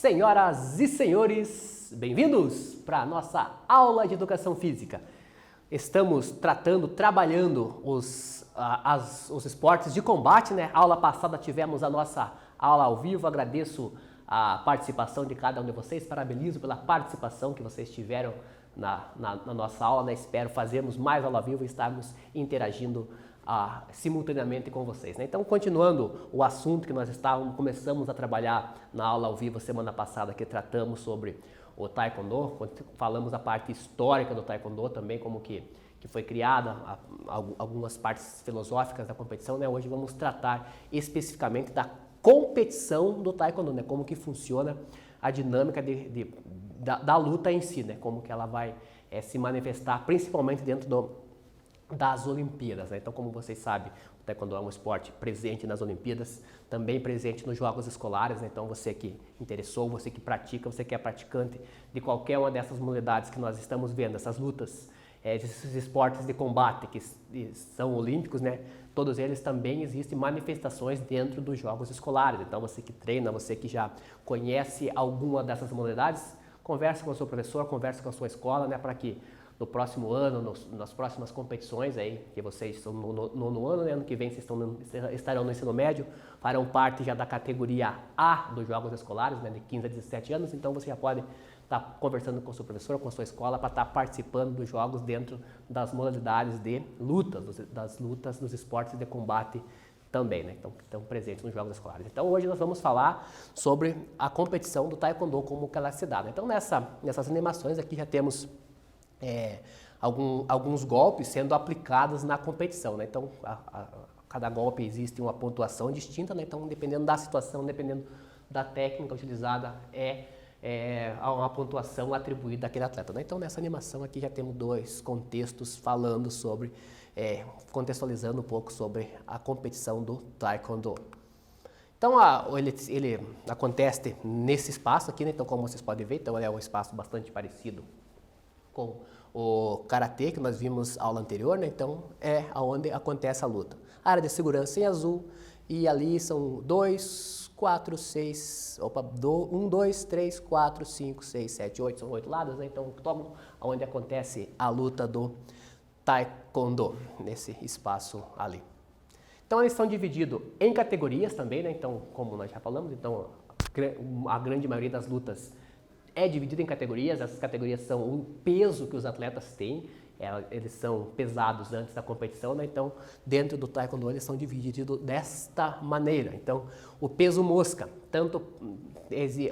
Senhoras e senhores, bem-vindos para a nossa aula de Educação Física. Estamos trabalhando os esportes de combate, né? Aula passada tivemos a nossa aula ao vivo, agradeço a participação de cada um de vocês, parabenizo pela participação que vocês tiveram na nossa aula, né? Espero fazermos mais aula ao vivo e estarmos interagindo simultaneamente com vocês, né? Então, continuando o assunto que nós começamos a trabalhar na aula ao vivo semana passada, que tratamos sobre o Taekwondo, falamos a parte histórica do Taekwondo também, como que foi criada, algumas partes filosóficas da competição, né? Hoje vamos tratar especificamente da competição do Taekwondo, né? Como que funciona a dinâmica da luta em si, né? Como que ela vai se manifestar, principalmente dentro das Olimpíadas, né? Então, como vocês sabem, o Taekwondo é um esporte presente nas Olimpíadas, também presente nos Jogos Escolares, né? Então, você que interessou, você que pratica, você que é praticante de qualquer uma dessas modalidades que nós estamos vendo, essas lutas, esses esportes de combate que são olímpicos, né? Todos eles também existem manifestações dentro dos Jogos Escolares. Então, você que treina, você que já conhece alguma dessas modalidades, converse com o seu professor, converse com a sua escola, né? Para que no próximo ano, nas próximas competições aí, que vocês estão no nono ano, né? Ano que vem vocês estarão no ensino médio, farão parte já da categoria A dos Jogos Escolares, né? De 15 a 17 anos, então você já pode estar conversando com o seu professor, com a sua escola, para estar participando dos jogos dentro das modalidades de lutas, das lutas dos esportes de combate também, né? Então, estão presentes nos Jogos Escolares. Então, hoje nós vamos falar sobre a competição do Taekwondo, como que ela se dá, né? Então, nessas animações aqui já temos alguns golpes sendo aplicados na competição, né? Então, cada golpe existe uma pontuação distinta, né? Então, dependendo da situação, dependendo da técnica utilizada, uma pontuação atribuída àquele atleta, né? Então, nessa animação aqui já temos dois contextos falando sobre, contextualizando um pouco sobre a competição do Taekwondo. Então, ele acontece nesse espaço aqui, né? Então, como vocês podem ver, então, é um espaço bastante parecido com o Karatê, que nós vimos aula anterior, né? Então, é onde acontece a luta. A área de segurança em azul, e ali são 2, 4, 6, 1, 2, 3, 4, 5, 6, 7, 8, são 8 lados, né? Então, onde acontece a luta do Taekwondo, nesse espaço ali. Então, eles são divididos em categorias também, né? Então, como nós já falamos, então, a grande maioria das lutas é dividido em categorias. Essas categorias são o peso que os atletas têm, eles são pesados antes da competição, né? Então, dentro do Taekwondo, eles são divididos desta maneira. Então, o peso mosca,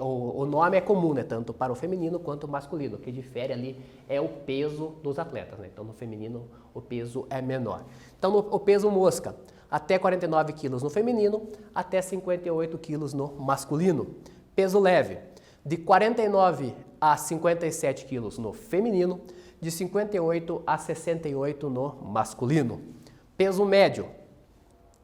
o nome é comum, né? Tanto para o feminino quanto o masculino. O que difere ali é o peso dos atletas, né? Então, no feminino, o peso é menor. Então, o peso mosca, até 49 quilos no feminino, até 58 quilos no masculino. Peso leve, de 49 a 57 quilos no feminino, de 58 a 68 no masculino. Peso médio,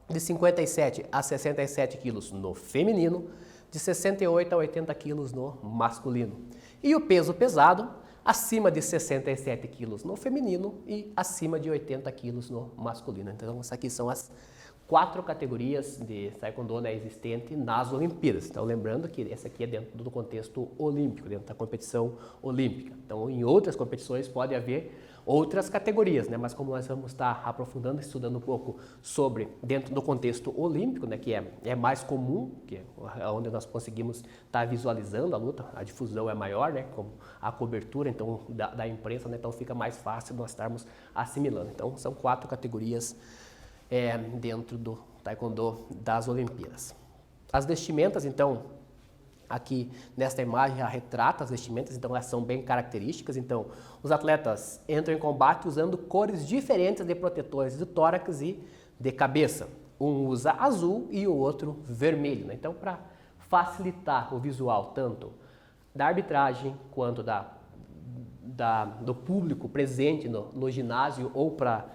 de 57 a 67 quilos no feminino, de 68 a 80 quilos no masculino. E o peso pesado, acima de 67 quilos no feminino e acima de 80 quilos no masculino. Então, essas aqui são as 4 categorias de Taekwondo, né, existentes nas Olimpíadas. Então, lembrando que essa aqui é dentro do contexto olímpico, dentro da competição olímpica. Então, em outras competições pode haver outras categorias, né? Mas como nós vamos estar aprofundando, estudando um pouco sobre dentro do contexto olímpico, né, que é mais comum, que é onde nós conseguimos estar visualizando a luta, a difusão é maior, né, com a cobertura então da imprensa, né? Então fica mais fácil nós estarmos assimilando. Então, são 4 categorias dentro do Taekwondo das Olimpíadas. As vestimentas, então, aqui nesta imagem já retrata as vestimentas, então elas são bem características. Então, os atletas entram em combate usando cores diferentes de protetores de tórax e de cabeça. Um usa azul e o outro vermelho, né? Então, para facilitar o visual tanto da arbitragem quanto do público presente no ginásio ou para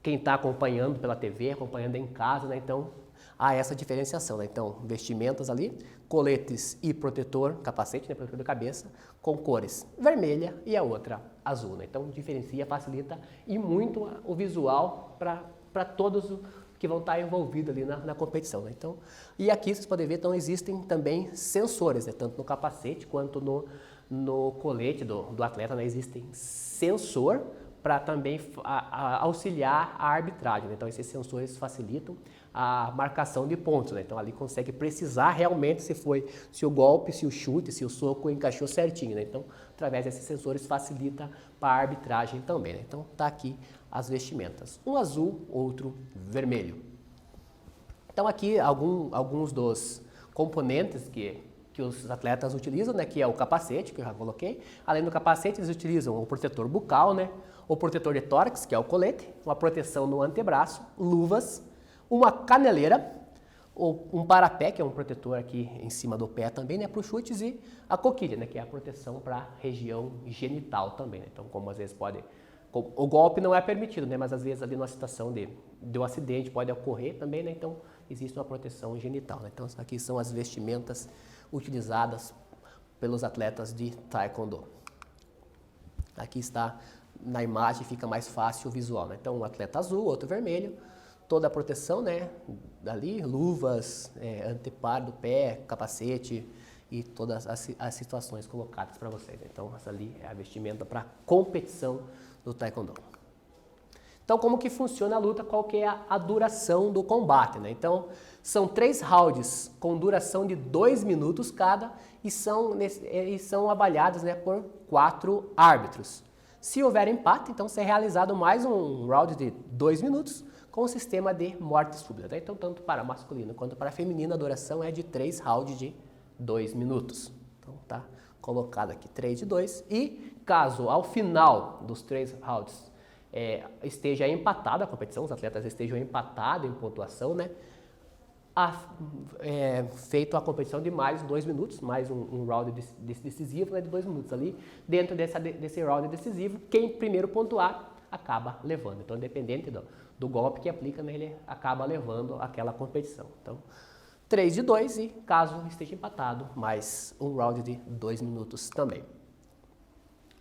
quem está acompanhando pela TV, acompanhando em casa, né? Então, há essa diferenciação, né? Então, vestimentas ali, coletes e protetor, capacete, né? Protetor da cabeça, com cores vermelha e a outra azul, né? Então, diferencia, facilita e muito o visual para todos que vão estar envolvidos ali na competição, né? Então, e aqui vocês podem ver, então existem também sensores, né? Tanto no capacete quanto no colete do atleta, né? Existem sensor para também auxiliar a arbitragem, né? Então esses sensores facilitam a marcação de pontos, né? Então ali consegue precisar realmente se o golpe, se o chute, se o soco encaixou certinho, né? Então através desses sensores facilita para a arbitragem também, né? Então tá aqui as vestimentas, um azul, outro vermelho. Então aqui alguns dos componentes que os atletas utilizam, né, que é o capacete, que eu já coloquei. Além do capacete, eles utilizam o protetor bucal, né, o protetor de tórax, que é o colete, uma proteção no antebraço, luvas, uma caneleira, um parapé, que é um protetor aqui em cima do pé também, né, para os chutes, e a coquilha, né, que é a proteção para a região genital também, né. Então, como às vezes o golpe não é permitido, né, mas às vezes ali numa situação de um acidente pode ocorrer também, né, então existe uma proteção genital, né. Então, aqui são as vestimentas utilizadas pelos atletas de Taekwondo. Aqui está na imagem, fica mais fácil o visual, né? Então, um atleta azul, outro vermelho, toda a proteção, né? Dali, luvas, anteparo do pé, capacete e todas as situações colocadas para vocês, né? Então, essa ali é a vestimenta para competição do Taekwondo. Então, como que funciona a luta? Qual que é a duração do combate, né? Então, são 3 rounds com duração de 2 minutos cada e são avaliados, né, por 4 árbitros. Se houver empate, então será realizado mais um round de 2 minutos com o sistema de morte súbita, né? Então, tanto para masculino quanto para feminino, a duração é de 3 rounds de 2 minutos. Então, tá colocado aqui 3 de 2 e caso ao final dos 3 rounds esteja empatada a competição, os atletas estejam empatados em pontuação, né? Feito a competição de mais 2 minutos, mais um round decisivo, né, de 2 minutos ali. Dentro desse round decisivo, quem primeiro pontuar acaba levando. Então, independente do golpe que aplica, né, ele acaba levando aquela competição. Então, 3 de 2 e caso esteja empatado, mais um round de 2 minutos também.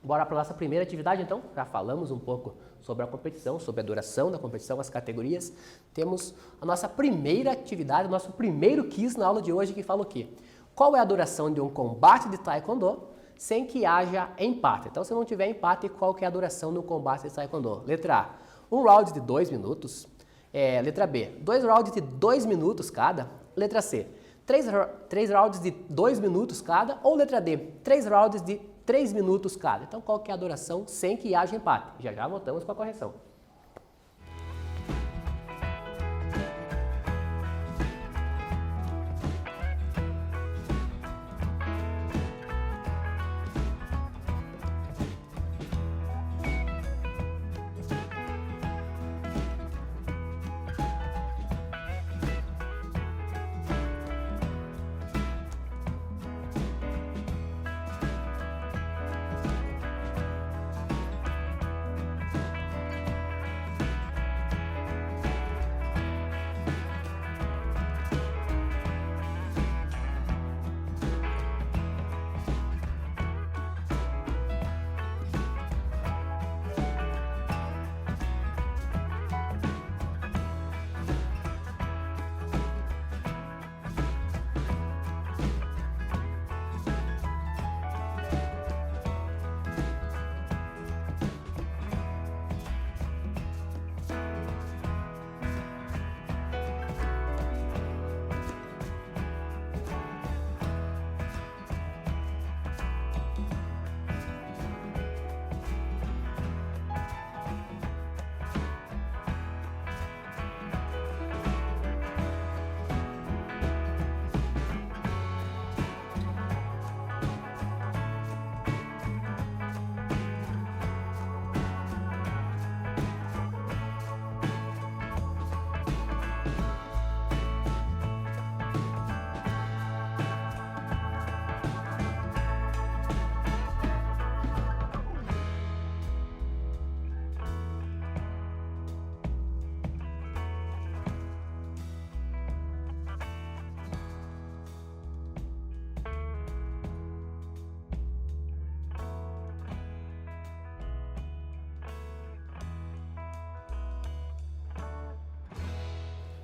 Bora para a nossa primeira atividade, então. Já falamos um pouco sobre a competição, sobre a duração da competição, as categorias. Temos a nossa primeira atividade, o nosso primeiro quiz na aula de hoje, que fala o quê? Qual é a duração de um combate de Taekwondo sem que haja empate? Então, se não tiver empate, qual que é a duração do combate de Taekwondo? Letra A, um round de 2 minutos. Letra B, 2 rounds de 2 minutos cada. Letra C, 3 rounds de 2 minutos cada. Ou letra D, 3 rounds de 3 minutos cada. Então, qual que é a duração sem que haja empate? Já voltamos com a correção.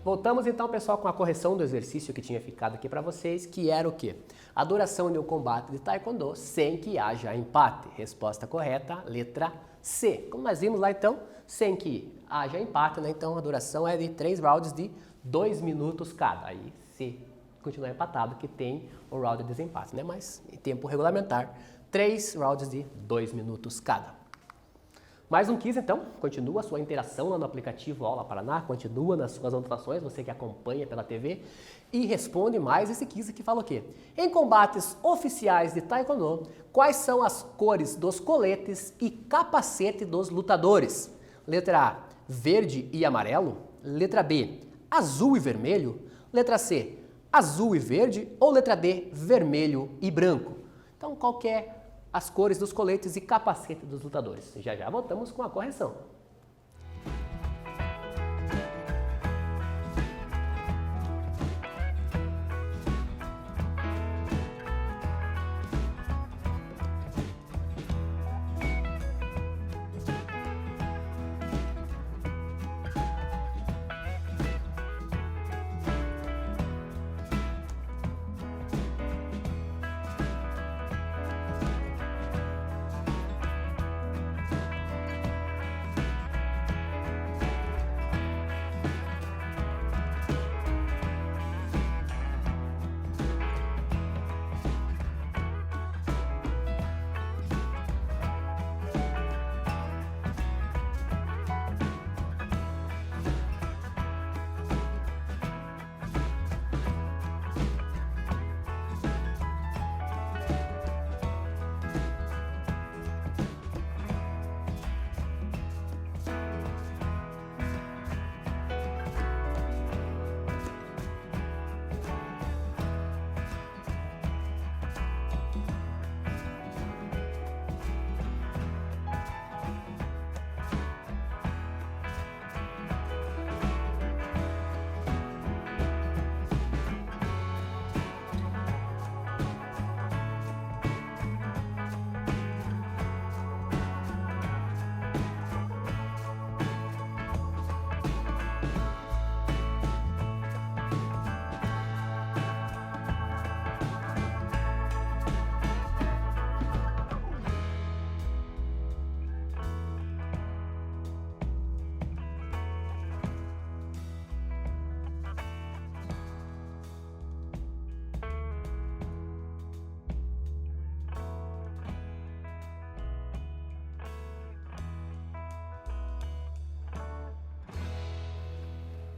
Voltamos então, pessoal, com a correção do exercício que tinha ficado aqui para vocês, que era o quê? A duração de um combate de taekwondo sem que haja empate. Resposta correta, letra C. Como nós vimos lá então, sem que haja empate, né? Então a duração é de 3 rounds de 2 minutos cada. Aí se continuar empatado, que tem o round de desempate, né? Mas em tempo regulamentar, 3 rounds de 2 minutos cada. Mais um quiz, então, continua a sua interação lá no aplicativo Aula Paraná, continua nas suas anotações, você que acompanha pela TV, e responde mais esse quiz que fala o quê? Em combates oficiais de Taekwondo, quais são as cores dos coletes e capacete dos lutadores? Letra A, verde e amarelo. Letra B, azul e vermelho. Letra C, azul e verde. Ou letra D, vermelho e branco. Então, qual que é as cores dos coletes e capacete dos lutadores? Já já voltamos com a correção.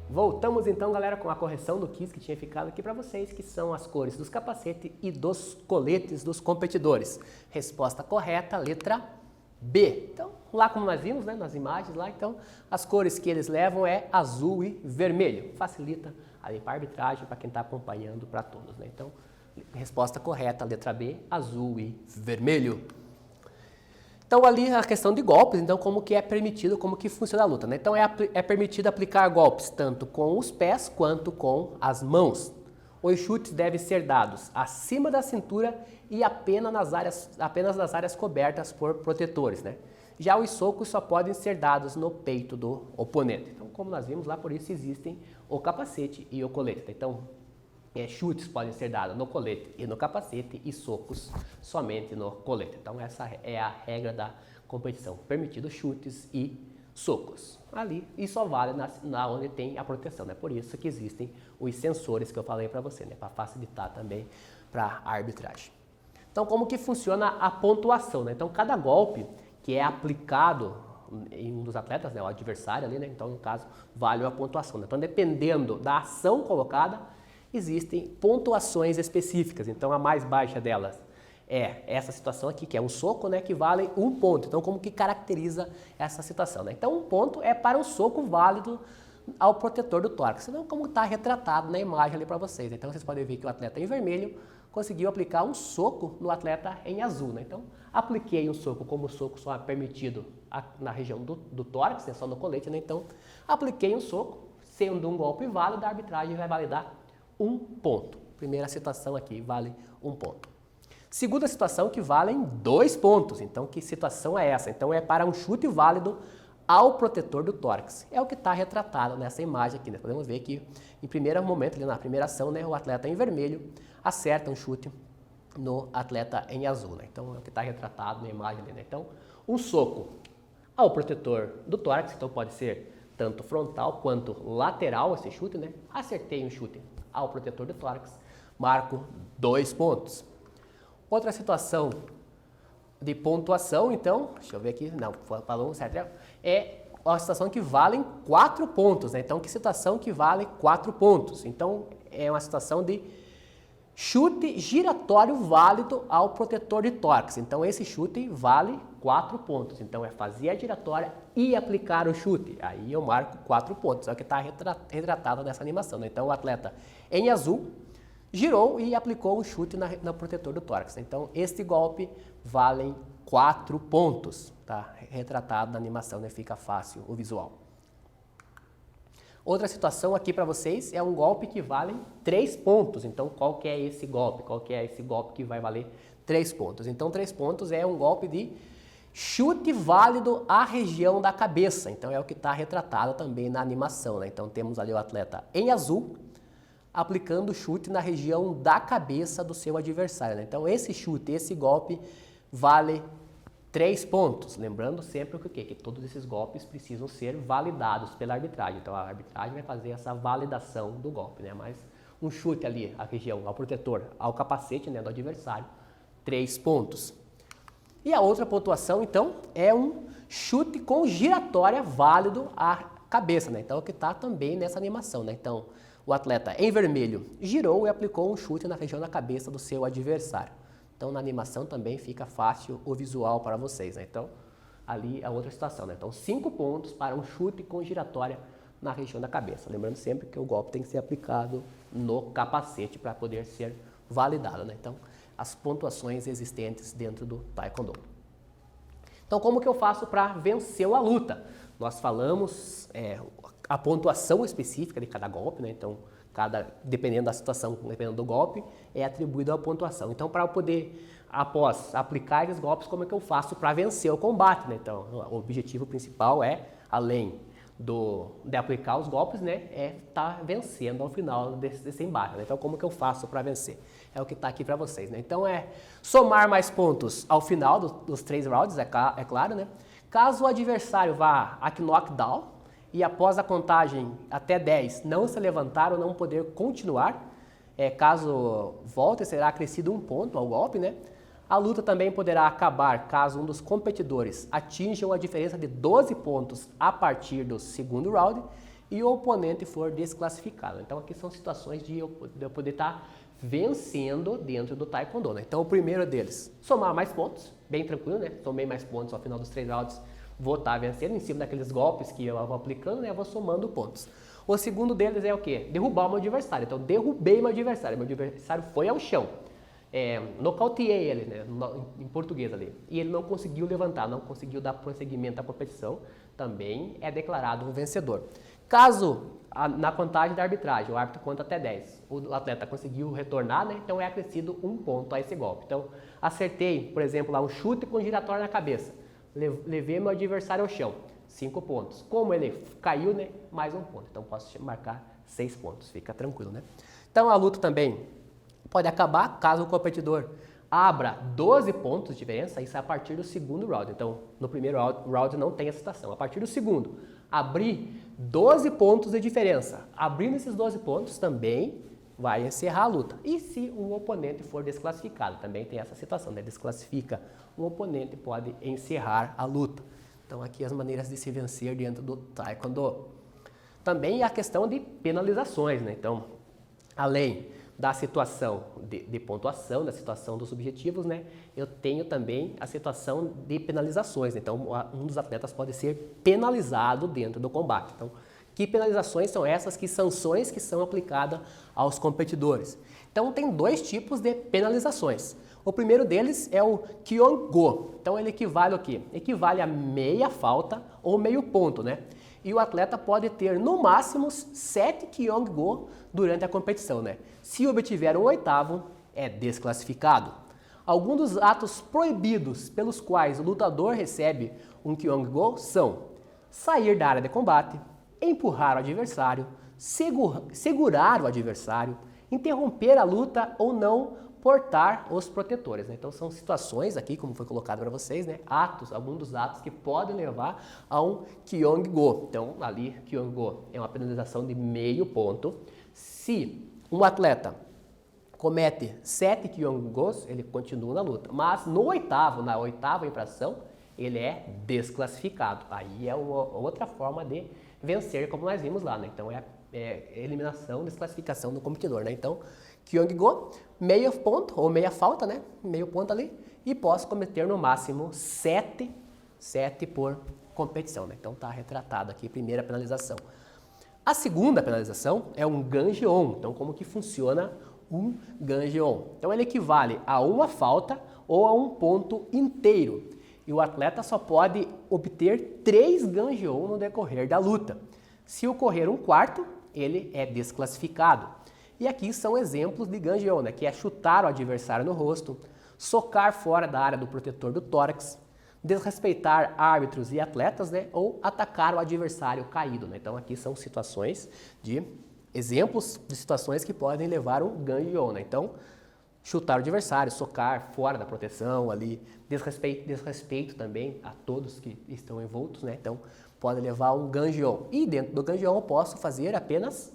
Voltamos então, galera, com a correção do quiz que tinha ficado aqui para vocês, que são as cores dos capacetes e dos coletes dos competidores. Resposta correta, letra B. Então, lá como nós vimos, né, nas imagens lá, então, as cores que eles levam é azul e vermelho. Facilita ali para a arbitragem, para quem está acompanhando, para todos, né? Então, resposta correta, letra B, azul e vermelho. Então, ali a questão de golpes, então como que é permitido, como que funciona a luta, né? Então, é permitido aplicar golpes tanto com os pés quanto com as mãos. Os chutes devem ser dados acima da cintura e apenas nas áreas cobertas por protetores, né? Já os socos só podem ser dados no peito do oponente. Então, como nós vimos lá, por isso existem o capacete e o colete. Então, chutes podem ser dados no colete e no capacete e socos somente no colete. Então essa é a regra da competição, permitido chutes e socos. Ali, e só vale na onde tem a proteção, né? Por isso que existem os sensores que eu falei para você, né? Para facilitar também para a arbitragem. Então como que funciona a pontuação, né? Então cada golpe que é aplicado em um dos atletas, né? O adversário ali, né? Então no caso vale a pontuação, né? Então dependendo da ação colocada, existem pontuações específicas. Então a mais baixa delas é essa situação aqui, que é um soco, né, que vale 1 ponto. Então como que caracteriza essa situação, né? Então 1 ponto é para um soco válido ao protetor do tórax, não como está retratado na imagem ali para vocês. Então vocês podem ver que o atleta em vermelho conseguiu aplicar um soco no atleta em azul, né? Então apliquei um soco, como o soco só é permitido na região do tórax, né, só no colete, né? Então apliquei um soco, sendo um golpe válido, a arbitragem vai validar 1 ponto. Primeira situação aqui, vale 1 ponto. Segunda situação que valem 2 pontos. Então, que situação é essa? Então, é para um chute válido ao protetor do tórax. É o que está retratado nessa imagem aqui, né? Podemos ver que em primeiro momento, ali na primeira ação, né, o atleta em vermelho acerta um chute no atleta em azul, né? Então é o que está retratado na imagem ali, né? Então, um soco ao protetor do tórax, então pode ser tanto frontal quanto lateral esse chute, né? Acertei um chute ao protetor do tórax, marco 2 pontos. Outra situação de pontuação, então, deixa eu ver aqui, não, falou certo, é uma situação que vale 4 pontos, né? Então, que situação que vale 4 pontos? Então, é uma situação de chute giratório válido ao protetor de tórax. Então, esse chute vale 4 pontos. Então, é fazer a giratória e aplicar o chute. Aí eu marco 4 pontos, é o que está retratado nessa animação, né? Então, o atleta em azul girou e aplicou um chute no protetor do tórax. Então, este golpe vale 4 pontos, tá? Retratado na animação, né? Fica fácil o visual. Outra situação aqui para vocês é um golpe que vale 3 pontos. Então, qual que é esse golpe? Qual que é esse golpe que vai valer 3 pontos? Então, 3 pontos é um golpe de chute válido à região da cabeça. Então, é o que está retratado também na animação, né? Então, temos ali o atleta em azul, aplicando chute na região da cabeça do seu adversário, né? Então, esse chute, esse golpe vale 3 pontos. Lembrando sempre o quê? Que todos esses golpes precisam ser validados pela arbitragem. Então, a arbitragem vai fazer essa validação do golpe, né? Mas um chute ali, a região, ao protetor, ao capacete, né, do adversário, 3 pontos. E a outra pontuação, então, é um chute com giratória válido à cabeça, né? Então, o que está também nessa animação, né? Então, o atleta em vermelho girou e aplicou um chute na região da cabeça do seu adversário. Então, na animação também fica fácil o visual para vocês, né? Então, ali a outra situação, né? Então, 5 pontos para um chute com giratória na região da cabeça. Lembrando sempre que o golpe tem que ser aplicado no capacete para poder ser validado, né? Então, as pontuações existentes dentro do Taekwondo. Então, como que eu faço para vencer a luta? Nós falamos a pontuação específica de cada golpe, né? Então, dependendo da situação, dependendo do golpe, é atribuído a pontuação. Então, para eu poder, após aplicar esses golpes, como é que eu faço para vencer o combate, né? Então, o objetivo principal é, além de aplicar os golpes, né, é estar vencendo ao final desse embate, né? Então, como que eu faço para vencer? É o que está aqui para vocês, né? Então, é somar mais pontos ao final dos 3 rounds, é claro, né? Caso o adversário vá a knockdown e após a contagem até 10 não se levantar ou não poder continuar, caso volte, será acrescido 1 ponto ao golpe, né? A luta também poderá acabar caso um dos competidores atinja a diferença de 12 pontos a partir do segundo round e o oponente for desclassificado. Então, aqui são situações de eu poder estar vencendo dentro do Taekwondo, né? Então, o primeiro deles, somar mais pontos, bem tranquilo, né? Somei mais pontos ao final dos 3 rounds, vou estar vencendo em cima daqueles golpes que eu vou aplicando, né? Eu vou somando pontos. O segundo deles é o quê? Derrubar o meu adversário. Então, derrubei meu adversário foi ao chão. Nocauteei ele, né, em português ali, e ele não conseguiu levantar, não conseguiu dar prosseguimento à competição, também é declarado um vencedor. Caso, na contagem da arbitragem, o árbitro conta até 10, o atleta conseguiu retornar, né, então é acrescido 1 ponto a esse golpe. Então, acertei, por exemplo, lá um chute com giratório na cabeça, levei meu adversário ao chão, 5 pontos. Como ele caiu, né, mais 1 ponto, então posso marcar 6 pontos, fica tranquilo, né. Então, a luta também pode acabar caso o competidor abra 12 pontos de diferença, isso é a partir do segundo round. Então, no primeiro round não tem essa situação. A partir do segundo, abrir 12 pontos de diferença. Abrindo esses 12 pontos também vai encerrar a luta. E se um oponente for desclassificado, também tem essa situação, né? Desclassifica um oponente, pode encerrar a luta. Então, aqui as maneiras de se vencer dentro do Taekwondo. Também a questão de penalizações, né? Então, além da situação de pontuação, da situação dos objetivos, né? Eu tenho também a situação de penalizações. Então, um dos atletas pode ser penalizado dentro do combate. Então, que penalizações são essas? Que sanções que são aplicadas aos competidores? Então, tem 2 tipos de penalizações. O primeiro deles é o Kyong-go. Então, ele equivale ao quê? Equivale a meia falta ou meio ponto, né? E o atleta pode ter, no máximo, 7 Kyong-go durante a competição, né? Se obtiver um 8º, é desclassificado. Alguns dos atos proibidos pelos quais o lutador recebe um Kyong-go são sair da área de combate, empurrar o adversário, segurar o adversário, interromper a luta ou não portar os protetores, né? Então são situações aqui, como foi colocado para vocês, né? Alguns dos atos que podem levar a um Kyong-go. Então ali, Kyong-go é uma penalização de meio ponto. Se um atleta comete 7 Kyong-gos, ele continua na luta. Mas na oitava infração, ele é desclassificado. Aí é uma outra forma de vencer, como nós vimos lá, né? Então é eliminação, desclassificação do competidor, né? Então, Kyong-go, meio ponto, ou meia falta, né? Meio ponto ali, e posso cometer no máximo 7 por competição, né? Então tá retratado aqui, primeira penalização. A segunda penalização é um Ganjeon. Então, como que funciona um Ganjeon? Então, ele equivale a uma falta ou a um ponto inteiro. E o atleta só pode obter 3 Ganjeon no decorrer da luta. Se ocorrer um quarto, ele é desclassificado. E aqui são exemplos de Ganjeon, né? Que é chutar o adversário no rosto, socar fora da área do protetor do tórax, desrespeitar árbitros e atletas, né? Ou atacar o adversário caído, né? Então aqui são exemplos de situações que podem levar um Ganjeon, né? Então, chutar o adversário, socar fora da proteção ali, desrespeito também a todos que estão envoltos, né? Então, pode levar um Ganjeon. E dentro do Ganjeon eu posso fazer apenas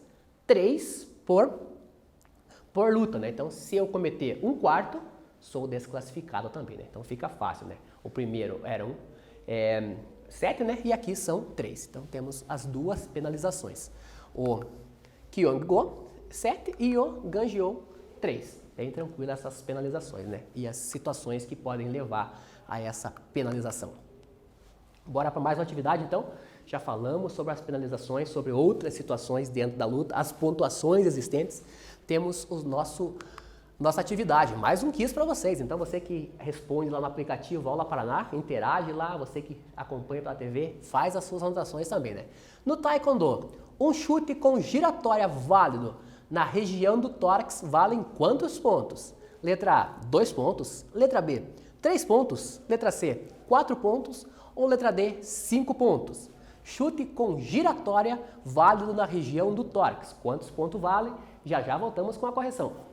3 por luta, né? Então, se eu cometer um quarto, sou desclassificado também, né? Então, fica fácil, né? O primeiro eram 7, né? E aqui são 3. Então, temos as duas penalizações. O Kyong-go, 7, e o Ganjeon, 3. Bem tranquilo essas penalizações, né? E as situações que podem levar a essa penalização. Bora para mais uma atividade, então? Já falamos sobre as penalizações, sobre outras situações dentro da luta, as pontuações existentes. Temos nossa atividade, mais um quiz para vocês. Então, você que responde lá no aplicativo Aula Paraná, interage lá, você que acompanha pela TV, faz as suas anotações também, né? No Taekwondo, um chute com giratória válido na região do tórax valem quantos pontos? Letra A, 2 pontos. Letra B, 3 pontos. Letra C, 4 pontos. Ou letra D, 5 pontos. Chute com giratória válido na região do tórax. Quantos pontos vale? Já voltamos com a correção.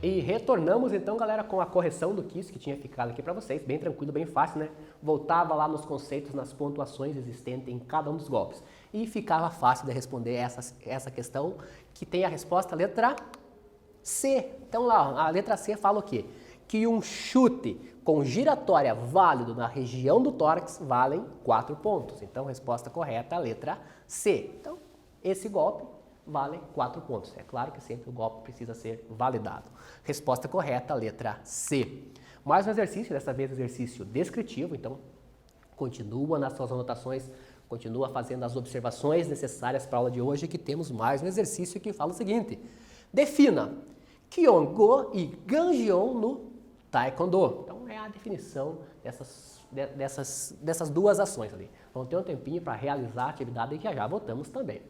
E retornamos então, galera, com a correção do quiz que tinha ficado aqui para vocês, bem tranquilo, bem fácil, né? Voltava lá nos conceitos, nas pontuações existentes em cada um dos golpes. E ficava fácil de responder essa questão, que tem a resposta letra C. Então lá, a letra C fala o quê? que um chute com giratória válido na região do tórax valem 4 pontos. Então, resposta correta, a letra C. Então, esse golpe vale 4 pontos. É claro que sempre o golpe precisa ser validado. Resposta correta, a letra C. Mais um exercício, dessa vez exercício descritivo. Então, continua nas suas anotações, continua fazendo as observações necessárias para a aula de hoje, que temos mais um exercício que fala o seguinte. Defina Kyong-go e Ganjeon no Taekwondo. Então, é a definição dessas duas ações ali. Vamos ter um tempinho para realizar a atividade e já voltamos também.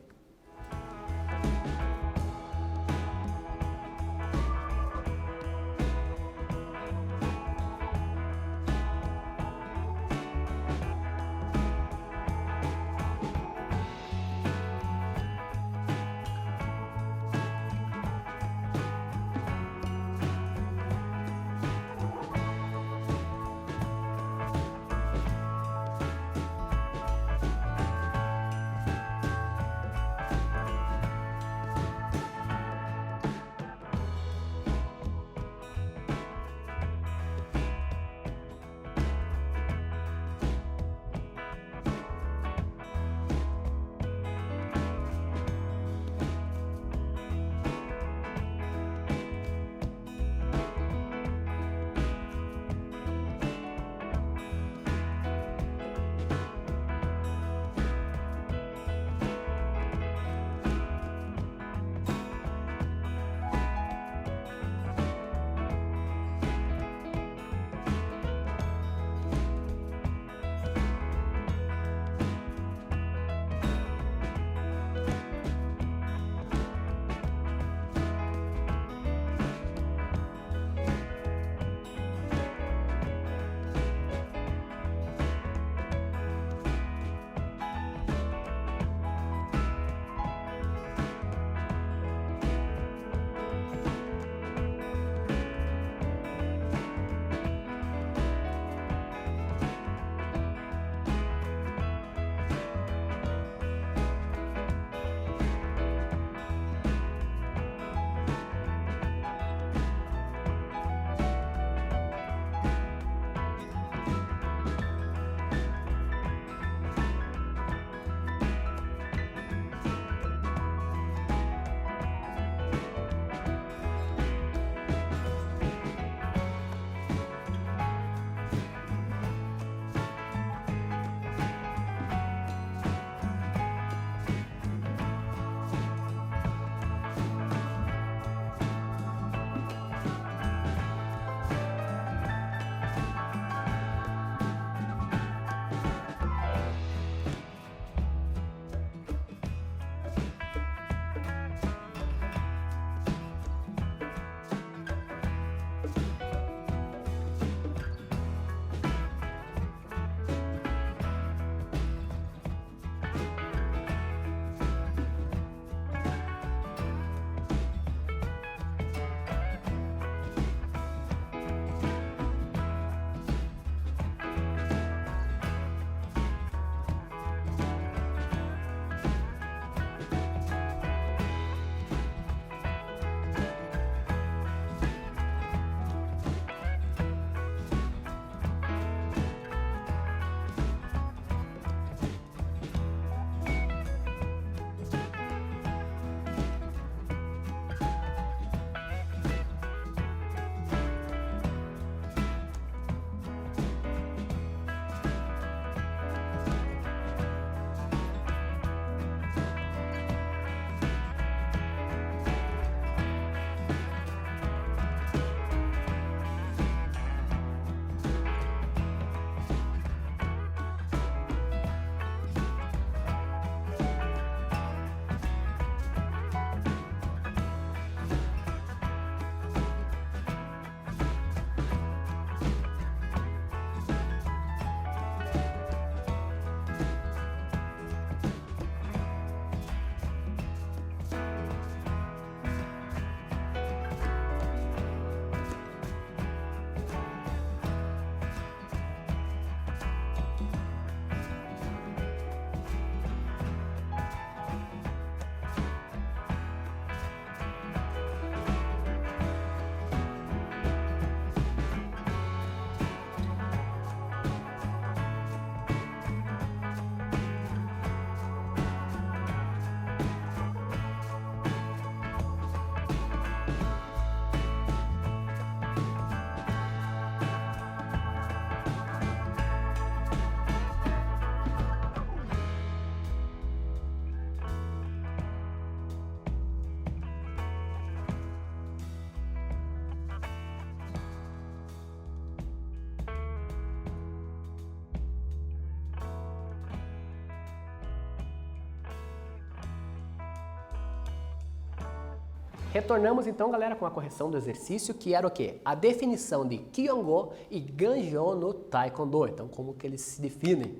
retornamos então, galera, com a correção do exercício, que era o quê? A definição de Kyongo e Ganjō no Taekwondo. Então, como que eles se definem?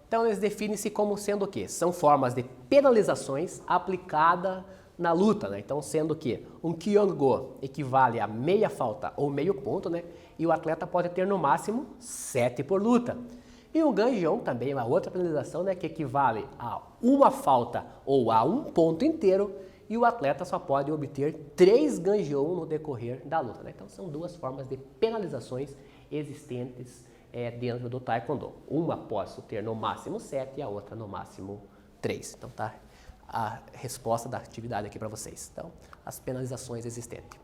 Então, eles definem-se como sendo o quê? São formas de penalizações aplicadas na luta, né? Então, sendo que um Kyongo equivale a meia falta ou meio ponto, né? E o atleta pode ter no máximo 7 por luta. E um Ganjō também é uma outra penalização, né? Que equivale a uma falta ou a um ponto inteiro. E o atleta só pode obter 3 Ganjō no decorrer da luta, né? Então, são duas formas de penalizações existentes dentro do Taekwondo. Uma posso ter no máximo 7 e a outra no máximo 3. Então tá a resposta da atividade aqui para vocês. Então, as penalizações existentes.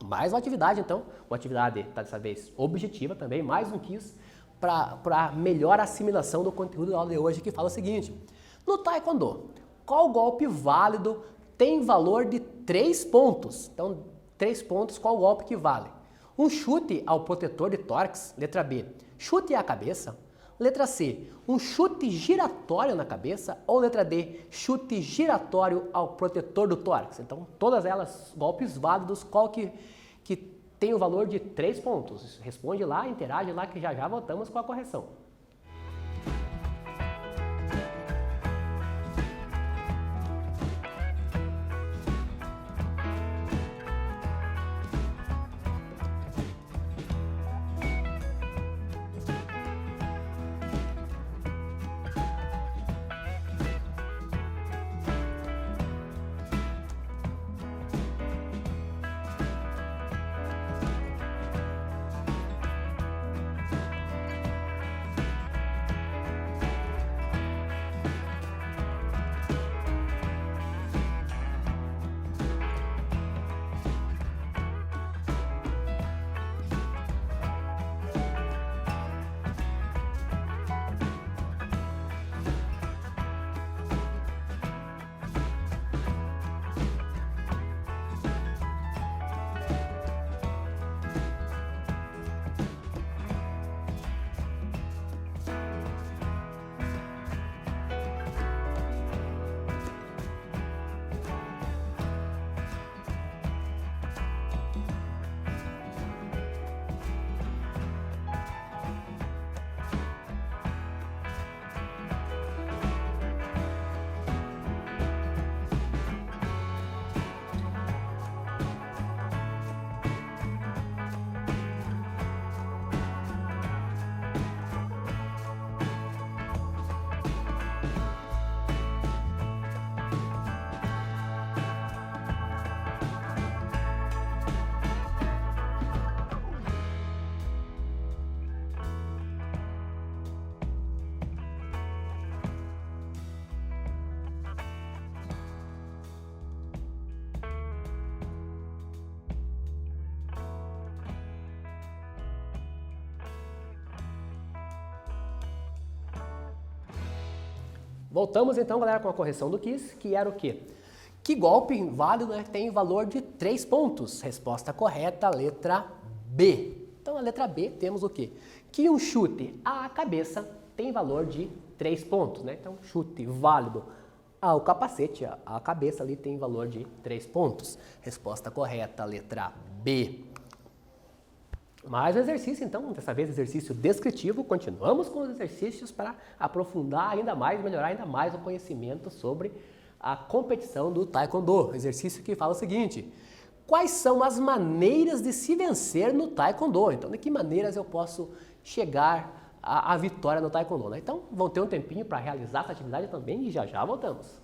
Mais uma atividade então, uma atividade dessa vez objetiva também, mais um quiz para melhor assimilação do conteúdo da aula de hoje, que fala o seguinte: no Taekwondo, qual golpe válido tem valor de 3 pontos? Então, 3 pontos, qual golpe que vale? Um chute ao protetor de tórax, letra B, chute à cabeça. Letra C, um chute giratório na cabeça. Ou letra D, chute giratório ao protetor do tórax. Então, todas elas, golpes válidos, qual que tem o valor de 3 pontos? Responde lá, interage lá, que já voltamos com a correção. Voltamos então, galera, com a correção do quiz, que era o quê? Que golpe válido, né, tem valor de 3 pontos? Resposta correta, letra B. Então, na letra B temos o quê? Que um chute à cabeça tem valor de 3 pontos, né? Então, chute válido ao capacete, à cabeça ali tem valor de 3 pontos. Resposta correta, letra B. Mais um exercício, então, dessa vez exercício descritivo. Continuamos com os exercícios para aprofundar ainda mais, melhorar ainda mais o conhecimento sobre a competição do Taekwondo. Exercício que fala o seguinte: quais são as maneiras de se vencer no Taekwondo? Então, de que maneiras eu posso chegar à vitória no Taekwondo, né? Então, vão ter um tempinho para realizar essa atividade também e já voltamos.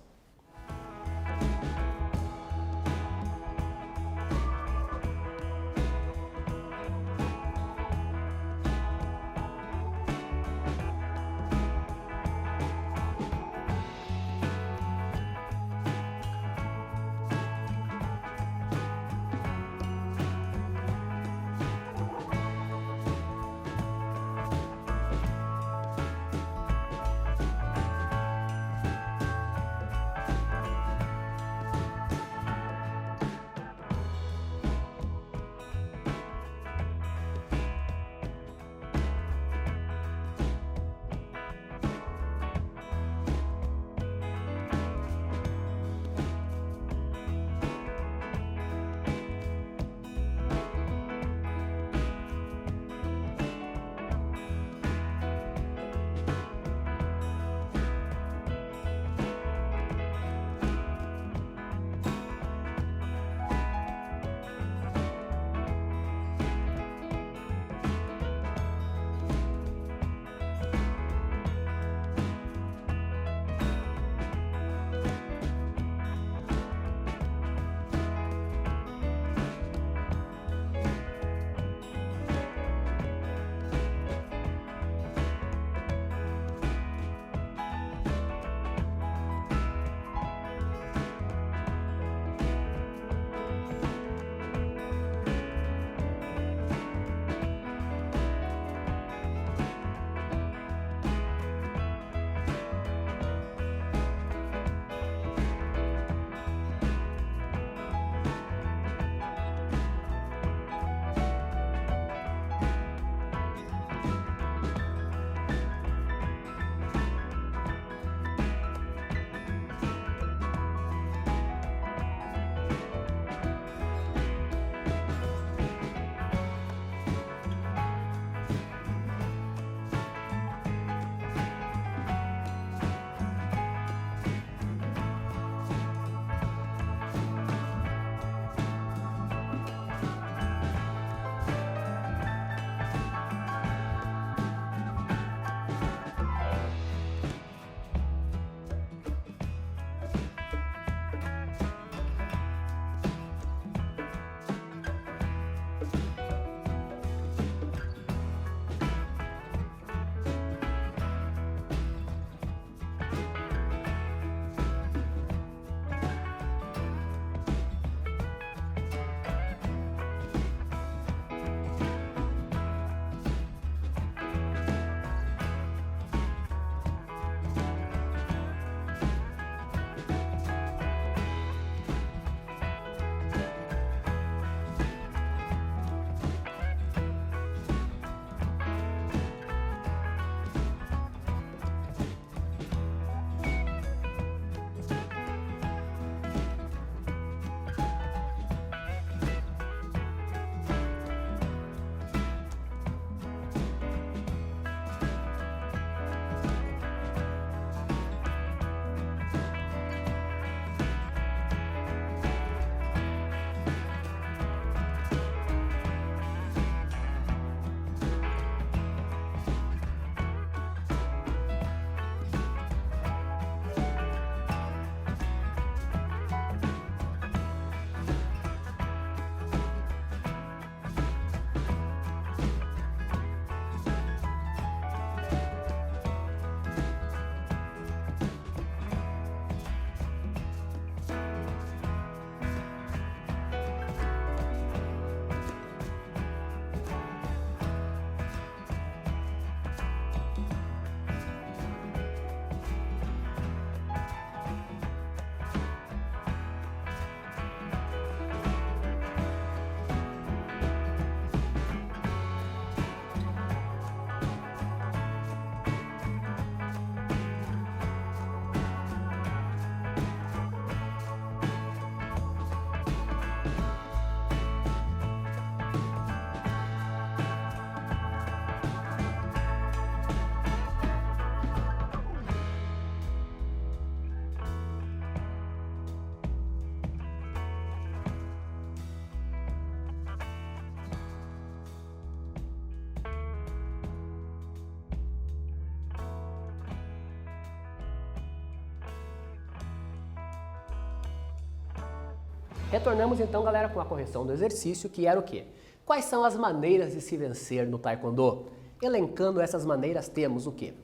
Retornamos então, galera, com a correção do exercício, que era o quê? Quais são as maneiras de se vencer no Taekwondo? Elencando essas maneiras, temos o quê?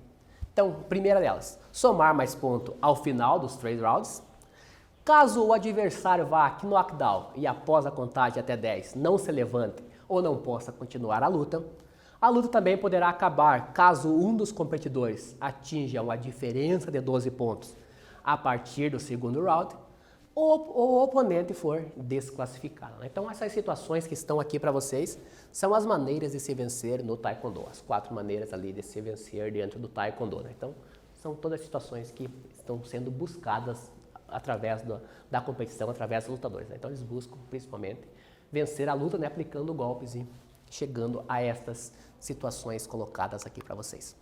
Então, primeira delas, somar mais ponto ao final dos 3 rounds. Caso o adversário vá a knockdown e após a contagem até 10 não se levante ou não possa continuar a luta também poderá acabar caso um dos competidores atinja uma diferença de 12 pontos a partir do segundo round ou o oponente for desclassificado. Então essas situações que estão aqui para vocês são as maneiras de se vencer no Taekwondo, as 4 maneiras ali de se vencer dentro do Taekwondo. Então são todas as situações que estão sendo buscadas através da competição, através dos lutadores. Então eles buscam principalmente vencer a luta, aplicando golpes e chegando a estas situações colocadas aqui para vocês.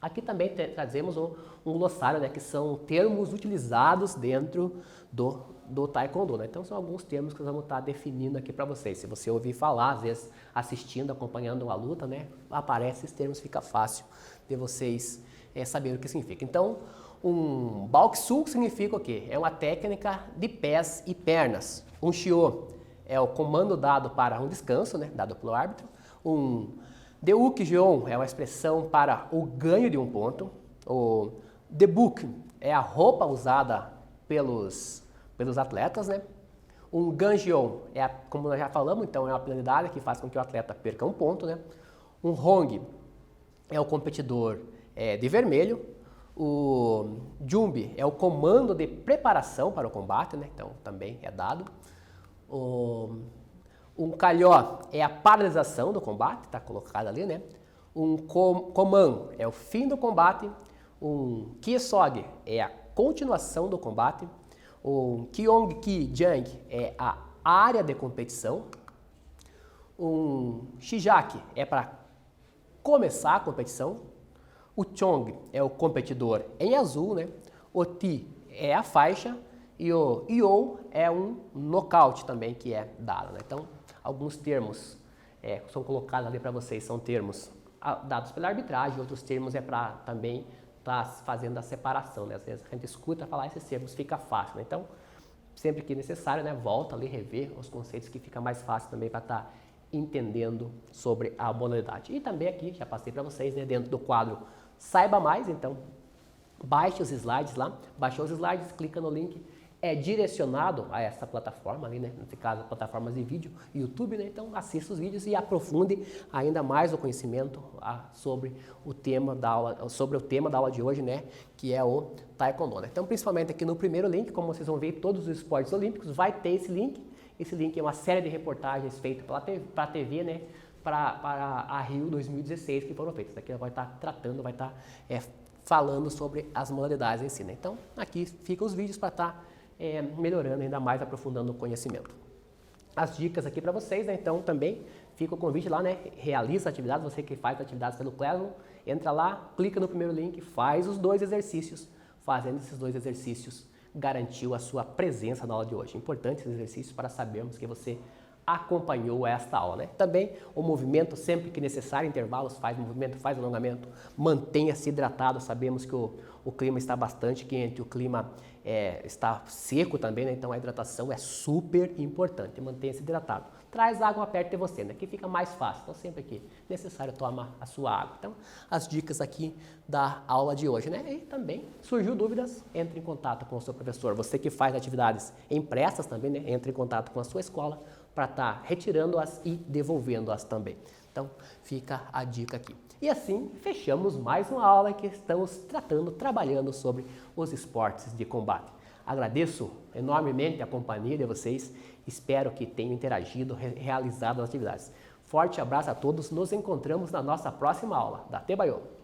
Aqui também trazemos um glossário, que são termos utilizados dentro do Taekwondo. Então são alguns termos que nós vamos estar definindo aqui para vocês. Se você ouvir falar, às vezes assistindo, acompanhando uma luta, aparece esses termos, fica fácil de vocês saberem o que significa. Então, um Balk-Suk significa o quê? É uma técnica de pés e pernas. Um Shio é o comando dado para um descanso, dado pelo árbitro. Um Deuk-Jeon é uma expressão para o ganho de um ponto. O Debuk é a roupa usada pelos atletas, Um Ganjeon é, como nós já falamos, então é uma penalidade que faz com que o atleta perca um ponto, Um Hong é o competidor de vermelho. O Jumbi é o comando de preparação para o combate, então também é dado. Um Kalhó é a paralisação do combate, está colocado ali, Um Koman é o fim do combate. Um Kiesog é a continuação do combate. Um Kyong-Ki Jang é a área de competição. Um Shijak é para começar a competição. O Chong é o competidor em azul, O Ti é a faixa e o Yo é um nocaute também que é dado, Então, alguns termos são colocados ali para vocês, são termos dados pela arbitragem, outros termos é para também estar fazendo a separação, Às vezes a gente escuta falar esses termos, fica fácil, Então, sempre que necessário, volta ali, rever os conceitos que fica mais fácil também para estar entendendo sobre a modalidade. E também aqui, já passei para vocês, dentro do quadro Saiba Mais, então baixe os slides lá, baixou os slides, clica no link, é direcionado a essa plataforma ali, Nesse caso, plataformas de vídeo, YouTube, Então assista os vídeos e aprofunde ainda mais o conhecimento sobre o tema da aula de hoje, Que é o Taekwondo. Então, principalmente aqui no primeiro link, como vocês vão ver, todos os esportes olímpicos, vai ter esse link. Esse link é uma série de reportagens feitas para a TV, para a Rio 2016 que foram feitas. Aqui vai estar tratando, vai estar falando sobre as modalidades em si. Então, aqui ficam os vídeos para estar melhorando ainda mais, aprofundando o conhecimento. As dicas aqui para vocês, Então, também fica o convite lá, Realiza atividades, você que faz atividades pelo Classroom, entra lá, clica no primeiro link, faz os 2 exercícios. Fazendo esses 2 exercícios, garantiu a sua presença na aula de hoje. Importante esses exercícios para sabermos que você acompanhou esta aula, Também o movimento, sempre que necessário, intervalos, faz movimento, faz alongamento, mantenha-se hidratado. Sabemos que o clima está bastante quente, o clima está seco também, Então a hidratação é super importante, mantenha-se hidratado. Traz água perto de você, que fica mais fácil. Então sempre que necessário, toma a sua água. Então as dicas aqui da aula de hoje, E também, surgiu dúvidas, entre em contato com o seu professor. Você que faz atividades impressas também, entre em contato com a sua escola para estar retirando-as e devolvendo-as também. Então, fica a dica aqui. E assim, fechamos mais uma aula que estamos trabalhando sobre os esportes de combate. Agradeço enormemente a companhia de vocês, espero que tenham interagido, realizado as atividades. Forte abraço a todos, nos encontramos na nossa próxima aula. Datê Baiô!